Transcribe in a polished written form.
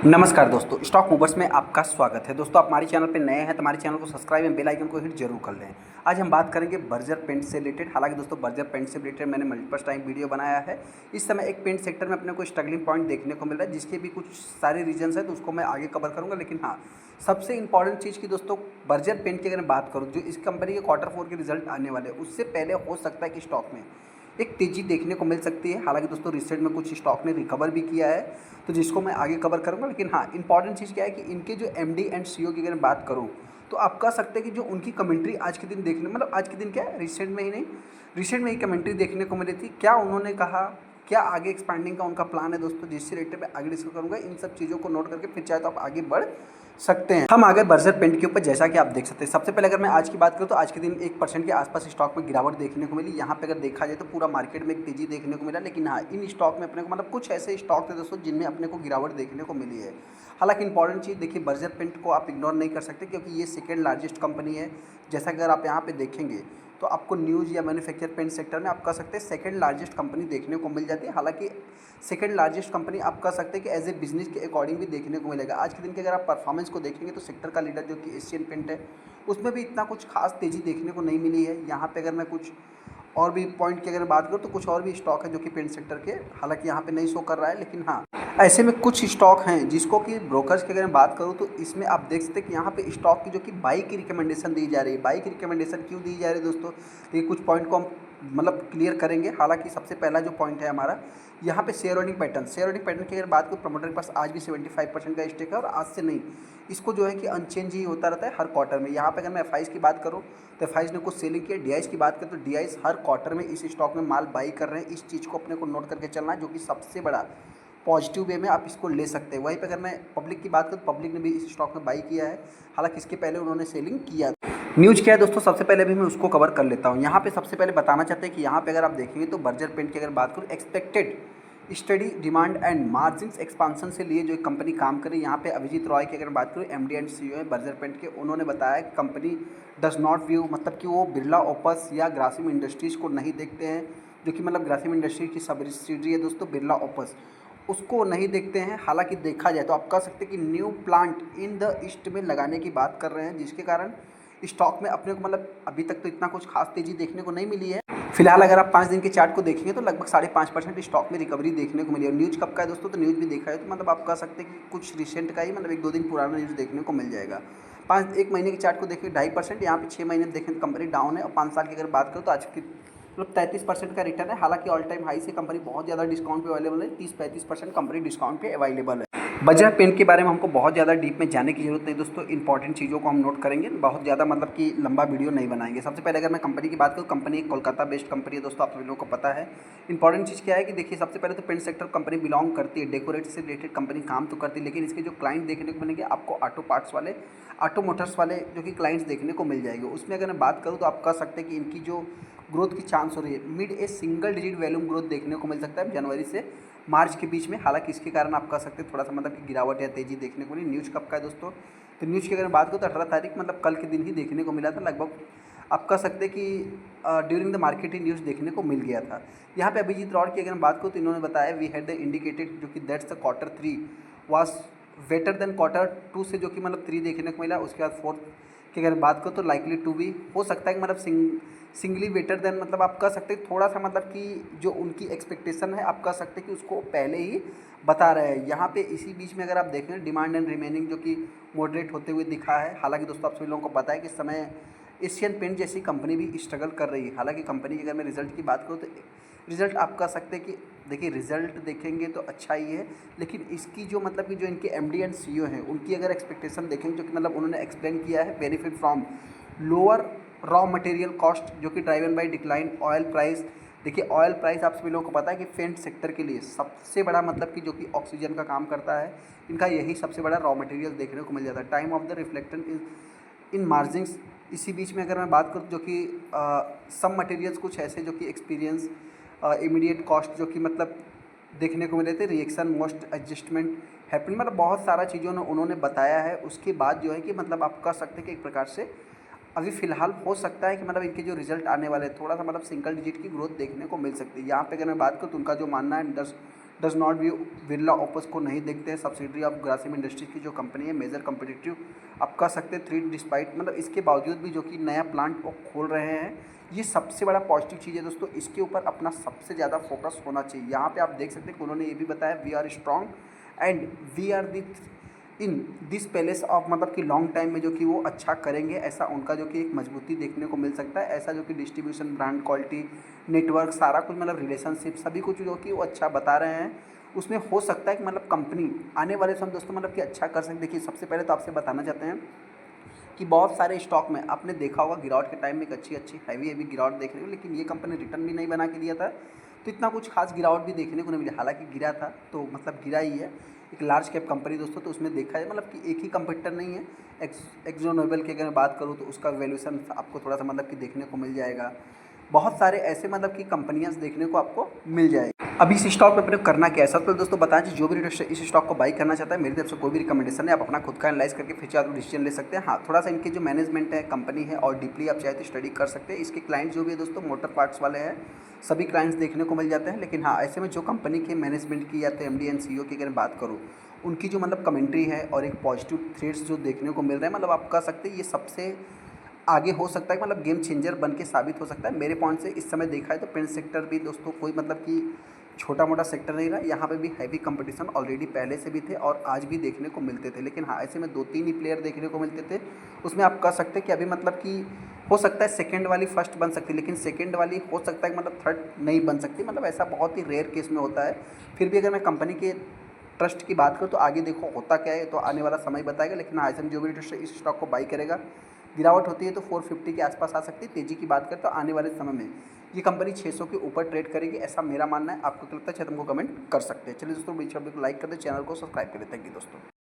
नमस्कार दोस्तों, stock movers में आपका स्वागत है। दोस्तों, आप हमारे चैनल पे नए हैं तो हमारे चैनल को सब्सक्राइब एंड बेल आइकन को हिट जरूर कर लें। आज हम बात करेंगे बर्जर पेंट से रिलेटेड। हालांकि दोस्तों, बर्जर पेंट से रिलेटेड मैंने मल्टीपल टाइम वीडियो बनाया है। इस समय एक पेंट सेक्टर में अपने को स्ट्रगलिंग पॉइंट देखने को मिल रहा है, जिसके भी कुछ सारे रीजन्स हैं, तो उसको मैं आगे कवर करूँगा। लेकिन हाँ, सबसे इंपॉर्टेंट चीज़ की दोस्तों, बर्जर पेंट की अगर मैं बात करूँ, जो इस कंपनी के Q4 के रिजल्ट आने वाले हैं, उससे पहले हो सकता है कि स्टॉक में एक तेज़ी देखने को मिल सकती है। हालांकि दोस्तों, रिसेंट में कुछ स्टॉक ने रिकवर भी किया है, तो जिसको मैं आगे कवर करूंगा। लेकिन हाँ, इंपॉर्टेंट चीज़ क्या है कि इनके जो एमडी एंड सीईओ की अगर मैं बात करूँ, तो आप कह सकते हैं कि जो उनकी कमेंट्री आज के दिन देखने, मतलब आज के दिन क्या है, रिसेंट में ही नहीं, रिसेंट में ही कमेंट्री देखने को मिली थी। क्या उन्होंने कहा, क्या आगे एक्सपैंडिंग का उनका प्लान है दोस्तों, जिससे रिलेटेड मैं आगे डिस्कस करूँगा। इन सब चीज़ों को नोट करके फिर चाहे तो आप आगे बढ़ सकते हैं। हम आगे बर्जर पेंट के ऊपर, जैसा कि आप देख सकते हैं। सबसे पहले अगर मैं आज की बात करूं, तो आज के दिन 1% के आसपास स्टॉक में गिरावट देखने को मिली। यहाँ पे अगर देखा जाए तो पूरा मार्केट में एक तेजी देखने को मिला। लेकिन हाँ, इन स्टॉक में अपने को, मतलब कुछ ऐसे स्टॉक थे दोस्तों जिनमें अपने को गिरावट देखने को मिली है। हालांकि इंपॉर्टेंट चीज़ देखिए, बर्जर पेंट को आप इग्नोर नहीं कर सकते, क्योंकि ये सेकेंड लार्जेस्ट कंपनी है। जैसा कि अगर आप यहाँ पे देखेंगे तो आपको न्यूज़ या मैन्युफैक्चर पेंट सेक्टर में आप कह सकते हैं सेकंड लार्जेस्ट कंपनी देखने को मिल जाती है। हालांकि सेकंड लार्जेस्ट कंपनी आप कह सकते हैं कि एज ए बिजनेस के अकॉर्डिंग भी देखने को मिलेगा। आज के दिन के अगर आप परफॉर्मेंस को देखेंगे तो सेक्टर का लीडर जो कि एशियन पेंट है, उसमें भी इतना कुछ खास तेज़ी देखने को नहीं मिली है। यहाँ पे अगर मैं कुछ और भी पॉइंट की अगर बात करूँ, तो कुछ और भी स्टॉक है जो कि पेंट सेक्टर के, हालांकि यहाँ पे नहीं शो कर रहा है। लेकिन हाँ, ऐसे में कुछ स्टॉक हैं जिसको कि ब्रोकर्स की अगर मैं बात करूँ, तो इसमें आप देख सकते हैं कि यहाँ पे स्टॉक की जो कि बाई की रिकमेंडेशन दी जा रही है। बाई की रिकमेंडेशन क्यों दी जा रही है दोस्तों, तो ये कुछ पॉइंट को हम मतलब क्लियर करेंगे। हालांकि सबसे पहला जो पॉइंट है हमारा, यहाँ पे शेयर होल्डिंग पैटर्न की अगर बात करूँ, प्रमोटर के पास आज भी 75% का स्टेक है, और आज से नहीं, इसको जो है कि अनचेंज ही होता रहता है हर क्वार्टर में। यहाँ पे अगर मैं एफआईज की बात करूँ, तो एफआईज ने कुछ सेलिंग किया। डीआईज की बात करें तो डीआईज हर क्वार्टर में इस स्टॉक में माल बाई कर रहे हैं। इस चीज़ को अपने को नोट करके चलना है, जो कि सबसे बड़ा पॉजिटिव वे में आप इसको ले सकते हैं। वहीं पे अगर मैं पब्लिक की बात करूँ, पब्लिक ने भी इस स्टॉक में बाई किया है। हालांकि इसके पहले उन्होंने सेलिंग किया। न्यूज़ क्या है दोस्तों, सबसे पहले भी मैं उसको कवर कर लेता हूँ। यहाँ पे सबसे पहले बताना चाहते हैं कि यहाँ पे अगर आप देखेंगे तो बर्जर पेंट की अगर बात करूँ, expected study demand and margin expansion से लिए जो एक कंपनी काम करे। यहाँ पे अभिजीत रॉय की अगर बात करूँ, एमडी एंड सीईओ है बर्जर पेंट के, उन्होंने बताया कि कंपनी डज नॉट व्यू, मतलब कि वो बिरला ओपस या ग्रासिम इंडस्ट्रीज़ को नहीं देखते हैं, जो कि मतलब ग्रासिम इंडस्ट्रीज की सब्सिडियरी है दोस्तों बिरला ओपस, उसको नहीं देखते हैं। हालांकि देखा जाए तो आप कह सकते हैं कि new plant in the east में लगाने की बात कर रहे हैं, जिसके कारण स्टॉक में अपने को, मतलब अभी तक तो इतना कुछ खास तेज़ी देखने को नहीं मिली है। फिलहाल अगर आप 5 दिन के चार्ट को देखेंगे तो लगभग 5.5% स्टॉक में रिकवरी देखने को मिली है। और न्यूज़ कब का है दोस्तों, तो न्यूज़ भी देखा है तो मतलब आप कह सकते हैं कि कुछ रिसेंट का ही, मतलब 1-2 दिन पुराना न्यूज़ देखने को मिल जाएगा। 1 महीने के चार्ट को देखें 2.5%, यहाँ पे 6 महीने देखें तो कंपनी डाउन है। और 5 साल की अगर बात करूँ तो आज की मतलब 33% का रिटर्न है। हालांकि ऑल टाइम हाई से कंपनी बहुत ज़्यादा डिस्काउंट पे अवेलेबल है, 30-35% कंपनी डिस्काउंट पे अवेलेबल है। बजाज पेंट के बारे में हमको बहुत ज़्यादा डीप में जाने की जरूरत नहीं दोस्तों, इंपॉर्टेंट चीज़ों को हम नोट करेंगे, बहुत ज़्यादा मतलब कि लंबा वीडियो नहीं बनाएंगे। सबसे पहले अगर मैं कंपनी की बात करूँ, कंपनी एक कोलकाता बेस्ड कंपनी है दोस्तों, आप सभी लोगों को पता है। इंपॉर्टेंट चीज़ क्या है कि देखिए, सबसे पहले तो पेंट सेक्टर कंपनी बिलोंग करती है, डेकोरेट से रिलेटेड कंपनी काम तो करती है, लेकिन इसके जो क्लाइंट देखने को मिलेंगे आपको ऑटो पार्ट्स वाले, ऑटो मोटर्स वाले जो कि क्लाइंट्स देखने को मिल जाएंगे। उसमें अगर मैं बात करूँ तो आप कह सकते हैं कि इनकी जो ग्रोथ की चांस हो रही है, mid a single digit volume growth देखने को मिल सकता है जनवरी से मार्च के बीच में। हालांकि इसके कारण आप कह सकते हैं थोड़ा सा मतलब कि गिरावट या तेज़ी देखने को मिली। न्यूज़ कब का है दोस्तों, तो न्यूज़ की अगर बात करूँ तो 18 तारीख, मतलब कल के दिन ही देखने को मिला था। लगभग आप कह सकते हैं कि during the market he news देखने को मिल गया था। यहाँ पे अभिजीत रॉय की अगर मैं बात करूँ तो इन्होंने बताया वी हैड द इंडिकेटेड, जो कि that's the Q3 was better than Q2 से, जो कि मतलब 3 देखने को मिला। उसके बाद 4 की अगर बात करो तो लाइकली टू भी हो सकता है कि मतलब सिंगली बेटर देन, मतलब आप कह सकते हैं थोड़ा सा मतलब कि जो उनकी एक्सपेक्टेशन है आप कह सकते हैं कि उसको पहले ही बता रहे हैं। यहाँ पे इसी बीच में अगर आप देखें, डिमांड एंड रिमेनिंग जो कि मॉडरेट होते हुए दिखा है। हालांकि दोस्तों, आप सभी लोगों को पता है कि इस समय एशियन पेंट जैसी कंपनी भी स्ट्रगल कर रही है। हालांकि कंपनी की अगर मैं रिजल्ट की बात करूँ तो रिजल्ट आप कह सकते हैं कि देखिए, रिजल्ट देखेंगे तो अच्छा ही है, लेकिन इसकी जो मतलब कि जो इनके एमडी एंड सीईओ हैं उनकी अगर एक्सपेक्टेशन देखेंगे, जो कि मतलब उन्होंने एक्सप्लेन किया है, benefit from lower raw material cost, जो कि driven by decline oil price. देखिए, ऑयल प्राइस आप सभी लोगों को पता है कि पेंट सेक्टर के लिए सबसे बड़ा मतलब कि जो कि ऑक्सीजन का काम करता है, इनका यही सबसे बड़ा रॉ मटेरियल देखने को मिल जाता है। Time of the reflection in margins, इसी बीच में अगर मैं बात करूँ, जो कि सम मटेरियल्स कुछ ऐसे जो कि एक्सपीरियंस इमीडिएट कॉस्ट, जो कि मतलब देखने को मिले थे, रिएक्शन मोस्ट एडजस्टमेंट हैपन, मतलब बहुत सारा चीज़ों ने उन्होंने बताया है। उसके बाद जो है कि मतलब आप कह सकते हैं कि एक प्रकार से अभी फ़िलहाल हो सकता है कि मतलब इनके जो रिजल्ट आने वाले हैं, थोड़ा सा मतलब सिंगल डिजिट की ग्रोथ देखने को मिल सकती है। यहाँ पे अगर मैं बात करूँ तो उनका जो मानना है does not view Birla opus को नहीं देखते हैं। सब्सिडरी ऑफ ग्रासिम इंडस्ट्रीज की जो कंपनी है मेजर कम्पिटिटिव आप कह सकते हैं 3 डिस्पाइट, मतलब इसके बावजूद भी जो कि नया प्लांट वो खोल रहे हैं, ये सबसे बड़ा पॉजिटिव चीज़ है दोस्तों। इसके ऊपर अपना सबसे ज़्यादा फोकस होना चाहिए। यहाँ पे आप देख सकते हैं कि उन्होंने ये भी बताया we are strong and we are the in this palace of, मतलब कि लॉन्ग टाइम में जो कि वो अच्छा करेंगे, ऐसा उनका जो कि एक मजबूती देखने को मिल सकता है। ऐसा जो कि डिस्ट्रीब्यूशन, ब्रांड क्वालिटी, नेटवर्क, सारा कुछ मतलब रिलेशनशिप सभी कुछ जो कि वो अच्छा बता रहे हैं। उसमें हो सकता है कि मतलब कंपनी आने वाले समय दोस्तों मतलब कि अच्छा कर सकते। देखिए सबसे पहले तो आपसे बताना चाहते हैं कि बहुत सारे स्टॉक में आपने देखा होगा गिरावट के टाइम में एक अच्छी हैवी गिरावट देखने को, लेकिन ये कंपनी रिटर्न भी नहीं बना के दिया था, तो इतना कुछ खास गिरावट भी देखने को नहीं मिली। हालांकि गिरा था तो मतलब गिरा ही है, एक लार्ज कैप कंपनी दोस्तों, तो उसमें देखा है मतलब कि एक ही कंपटीटर नहीं है। एक्जो नोबेल की अगर मैं बात करूँ तो उसका वैल्यूएशन आपको थोड़ा सा मतलब कि देखने को मिल जाएगा। बहुत सारे ऐसे मतलब कि कंपनियां देखने को आपको मिल जाएगी। अभी इस स्टॉक में प्रयोग करना क्या है, सबसे पहले दोस्तों बताएं कि जो भी इस स्टॉक को बाई करना चाहता है, मेरी तरफ से कोई भी रिकमेंडेशन है, आप अपना खुद का एनालाइज करके फिर आप डिसीजन ले सकते हैं। हाँ, थोड़ा सा इनकी जो मैनेजमेंट है, कंपनी है, और डीपली आप चाहे तो स्टडी कर सकते हैं। इसके क्लाइंट जो भी है दोस्तों मोटर पार्ट्स वाले हैं, सभी क्लाइंट्स देखने को मिल जाते हैं। लेकिन हाँ, ऐसे में जो कंपनी के मैनेजमेंट की या तो एमडी एंड सीईओ की अगर बात करूँ, उनकी जो मतलब कमेंट्री है और एक पॉजिटिव थ्रेड्स जो देखने को मिल रहे हैं, मतलब आप कह सकते हैं ये सबसे आगे हो सकता है, मतलब गेम चेंजर बन के साबित हो सकता है। मेरे पॉइंट से इस समय देखा है तो पेंट सेक्टर भी दोस्तों कोई मतलब कि छोटा मोटा सेक्टर नहीं रहा। यहाँ पे भी हैवी कंपटीशन ऑलरेडी पहले से भी थे और आज भी देखने को मिलते थे। लेकिन हाँ, ऐसे में 2-3 ही प्लेयर देखने को मिलते थे। उसमें आप कह सकते हैं कि अभी मतलब कि हो सकता है सेकंड वाली फर्स्ट बन सकती है, लेकिन सेकंड वाली हो सकता है कि मतलब थर्ड नहीं बन सकती, मतलब ऐसा बहुत ही रेयर केस में होता है। फिर भी अगर मैं कंपनी के ट्रस्ट की बात करूँ तो आगे देखो होता क्या है, तो आने वाला समय बताएगा। लेकिन हाँ, ऐसे में जो भी ट्रस्ट इस स्टॉक को बाई करेगा, गिरावट होती है तो 450 के आसपास आ सकती है। तेज़ी की बात करें तो आने वाले समय में ये कंपनी 600 के ऊपर ट्रेड करेगी, ऐसा मेरा मानना है। आपको क्या लगता है, हमको कमेंट कर सकते हैं। चलिए दोस्तों, वीडियो को लाइक कर दें, चैनल को सब्सक्राइब करें। थैंक यू दोस्तों।